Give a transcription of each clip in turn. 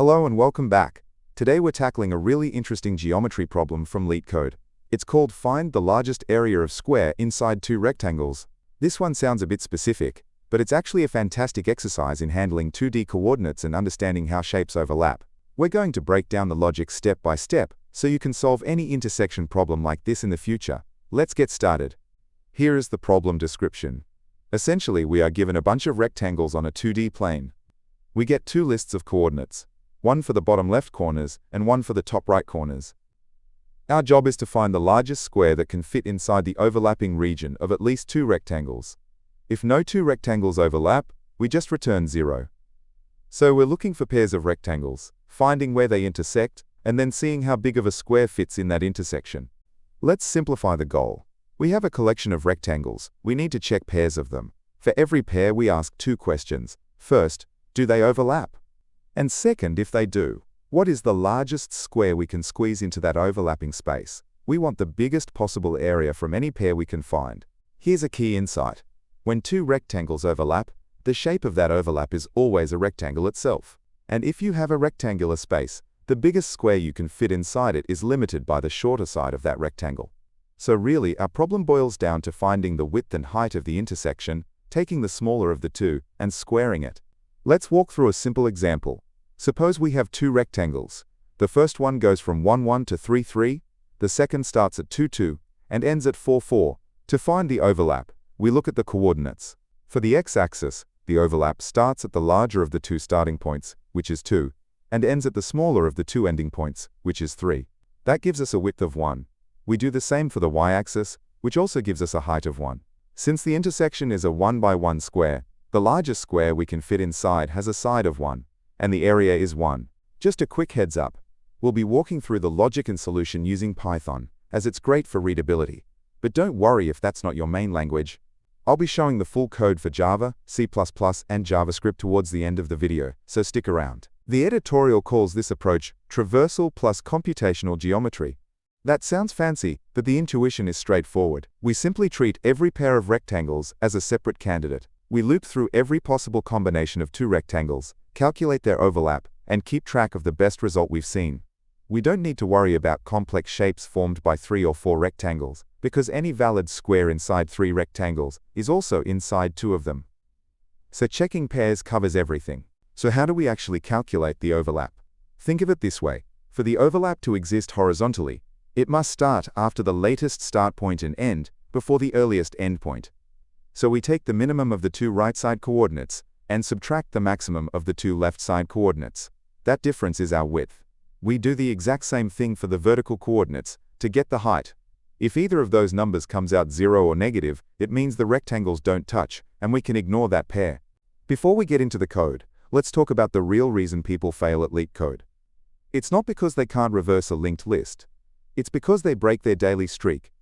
Hello and welcome back. Today we're tackling a really interesting geometry problem from LeetCode. It's called Find the largest area of square inside two rectangles. This one sounds a bit specific, but it's actually a fantastic exercise in handling 2D coordinates and understanding how shapes overlap. We're going to break down the logic step by step, so you can solve any intersection problem like this in the future. Let's get started. Here is the problem description. Essentially, we are given a bunch of rectangles on a 2D plane. We get two lists of coordinates, one for the bottom left corners and one for the top right corners. Our job is to find the largest square that can fit inside the overlapping region of at least two rectangles. If no two rectangles overlap, we just return 0. So we're looking for pairs of rectangles, finding where they intersect, and then seeing how big of a square fits in that intersection. Let's simplify the goal. We have a collection of rectangles. We need to check pairs of them. For every pair, we ask two questions. First, do they overlap? And second, if they do, what is the largest square we can squeeze into that overlapping space? We want the biggest possible area from any pair we can find. Here's a key insight. When two rectangles overlap, the shape of that overlap is always a rectangle itself. And if you have a rectangular space, the biggest square you can fit inside it is limited by the shorter side of that rectangle. So really, our problem boils down to finding the width and height of the intersection, taking the smaller of the two, and squaring it. Let's walk through a simple example. Suppose we have two rectangles. The first one goes from 1, 1 to 3, 3. The second starts at 2, 2, and ends at 4, 4. To find the overlap, we look at the coordinates. For the x-axis, the overlap starts at the larger of the two starting points, which is 2, and ends at the smaller of the two ending points, which is 3. That gives us a width of 1. We do the same for the y-axis, which also gives us a height of 1. Since the intersection is a 1 by 1 square, the largest square we can fit inside has a side of 1, and the area is 1. Just a quick heads up. We'll be walking through the logic and solution using Python, as it's great for readability. But don't worry if that's not your main language. I'll be showing the full code for Java, C++, and JavaScript towards the end of the video, so stick around. The editorial calls this approach traversal plus computational geometry. That sounds fancy, but the intuition is straightforward. We simply treat every pair of rectangles as a separate candidate. We loop through every possible combination of two rectangles, calculate their overlap, and keep track of the best result we've seen. We don't need to worry about complex shapes formed by 3 or 4 rectangles, because any valid square inside 3 rectangles is also inside 2 of them. So checking pairs covers everything. So how do we actually calculate the overlap? Think of it this way. For the overlap to exist horizontally, it must start after the latest start point and end before the earliest end point. So we take the minimum of the two right side coordinates and subtract the maximum of the two left side coordinates. That difference is our width. We do the exact same thing for the vertical coordinates to get the height. If either of those numbers comes out 0 or negative, it means the rectangles don't touch, and we can ignore that pair. Before we get into the code, let's talk about the real reason people fail at LeetCode. It's not because they can't reverse a linked list. It's because they break their daily streak.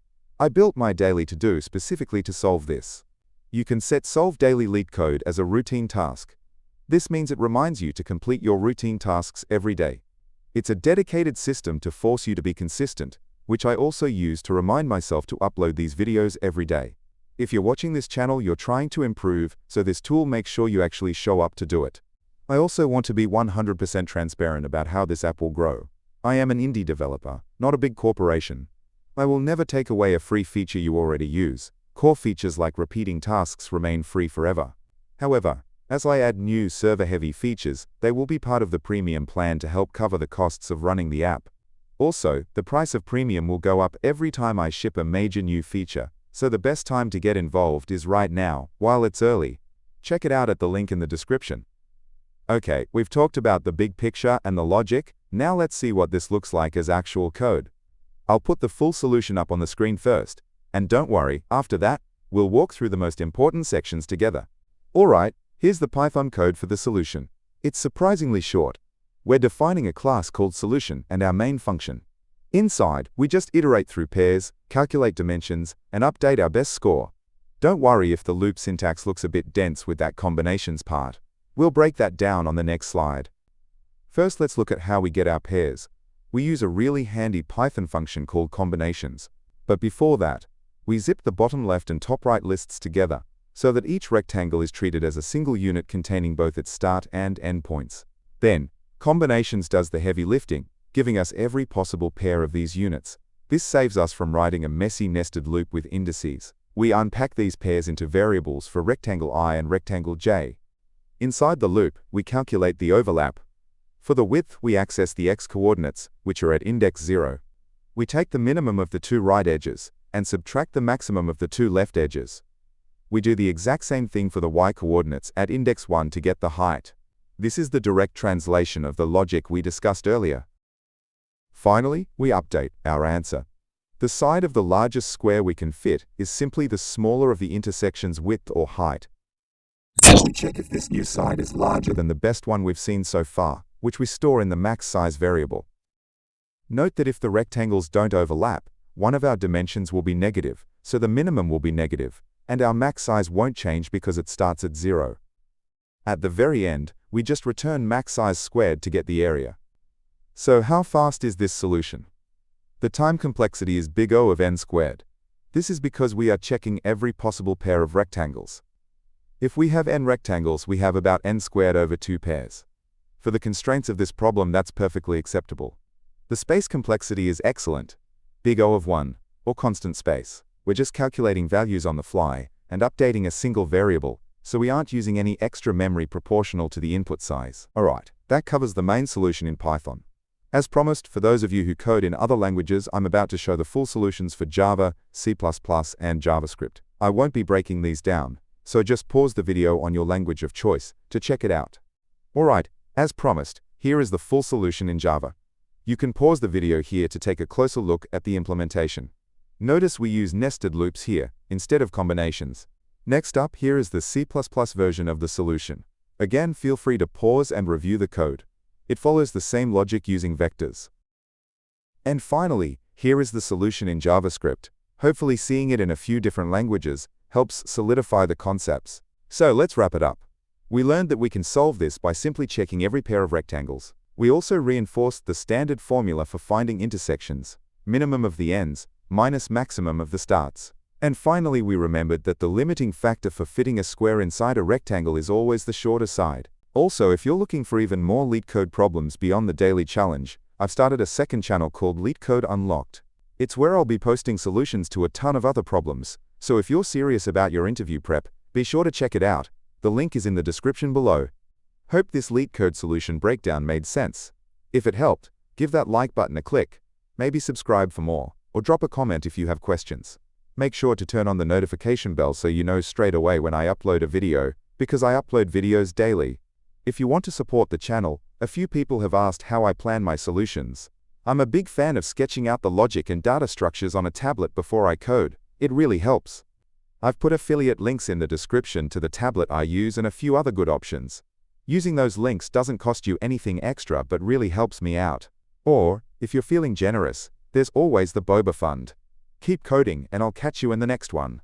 I built my daily to-do specifically to solve this. You can set Solve Daily LeetCode as a routine task. This means it reminds you to complete your routine tasks every day. It's a dedicated system to force you to be consistent, which I also use to remind myself to upload these videos every day. If you're watching this channel, you're trying to improve, so this tool makes sure you actually show up to do it. I also want to be 100% transparent about how this app will grow. I am an indie developer, not a big corporation. I will never take away a free feature you already use. Core features like repeating tasks remain free forever. However, as I add new server-heavy features, they will be part of the premium plan to help cover the costs of running the app. Also, the price of premium will go up every time I ship a major new feature, so the best time to get involved is right now, while it's early. Check it out at the link in the description. Okay, we've talked about the big picture and the logic. Now let's see what this looks like as actual code. I'll put the full solution up on the screen first. And don't worry, after that, we'll walk through the most important sections together. Alright, here's the Python code for the solution. It's surprisingly short. We're defining a class called solution and our main function. Inside, we just iterate through pairs, calculate dimensions, and update our best score. Don't worry if the loop syntax looks a bit dense with that combinations part. We'll break that down on the next slide. First, let's look at how we get our pairs. We use a really handy Python function called combinations. But before that, we zip the bottom left and top right lists together, so that each rectangle is treated as a single unit containing both its start and end points. Then, Combinations does the heavy lifting, giving us every possible pair of these units. This saves us from writing a messy nested loop with indices. We unpack these pairs into variables for rectangle I and rectangle j. Inside the loop, we calculate the overlap. For the width, we access the x-coordinates, which are at index 0. We take the minimum of the two right edges, and subtract the maximum of the two left edges. We do the exact same thing for the y-coordinates at index 1 to get the height. This is the direct translation of the logic we discussed earlier. Finally, we update our answer. The side of the largest square we can fit is simply the smaller of the intersection's width or height. Now we check if this new side is larger than the best one we've seen so far, which we store in the max size variable. Note that if the rectangles don't overlap, one of our dimensions will be negative, so the minimum will be negative, and our max size won't change because it starts at 0. At the very end, we just return max size squared to get the area. So how fast is this solution? The time complexity is big O of n squared. This is because we are checking every possible pair of rectangles. If we have n rectangles, we have about n squared over 2 pairs. For the constraints of this problem, that's perfectly acceptable. The space complexity is excellent. Big O of 1, or constant space. We're just calculating values on the fly, and updating a single variable, so we aren't using any extra memory proportional to the input size. Alright, that covers the main solution in Python. As promised, for those of you who code in other languages, I'm about to show the full solutions for Java, C++, and JavaScript. I won't be breaking these down, so just pause the video on your language of choice to check it out. Alright, as promised, here is the full solution in Java. You can pause the video here to take a closer look at the implementation. Notice we use nested loops here, instead of combinations. Next up, here is the C++ version of the solution. Again, feel free to pause and review the code. It follows the same logic using vectors. And finally, here is the solution in JavaScript. Hopefully seeing it in a few different languages helps solidify the concepts. So let's wrap it up. We learned that we can solve this by simply checking every pair of rectangles. We also reinforced the standard formula for finding intersections, minimum of the ends, minus maximum of the starts. And finally, we remembered that the limiting factor for fitting a square inside a rectangle is always the shorter side. Also, if you're looking for even more LeetCode problems beyond the daily challenge, I've started a second channel called LeetCode Unlocked. It's where I'll be posting solutions to a ton of other problems, so if you're serious about your interview prep, be sure to check it out. The link is in the description below. Hope this LeetCode solution breakdown made sense. If it helped, give that like button a click, maybe subscribe for more, or drop a comment if you have questions. Make sure to turn on the notification bell so you know straight away when I upload a video, because I upload videos daily. If you want to support the channel, a few people have asked how I plan my solutions. I'm a big fan of sketching out the logic and data structures on a tablet before I code. It really helps. I've put affiliate links in the description to the tablet I use and a few other good options. Using those links doesn't cost you anything extra but really helps me out. Or, if you're feeling generous, there's always the Boba Fund. Keep coding and I'll catch you in the next one.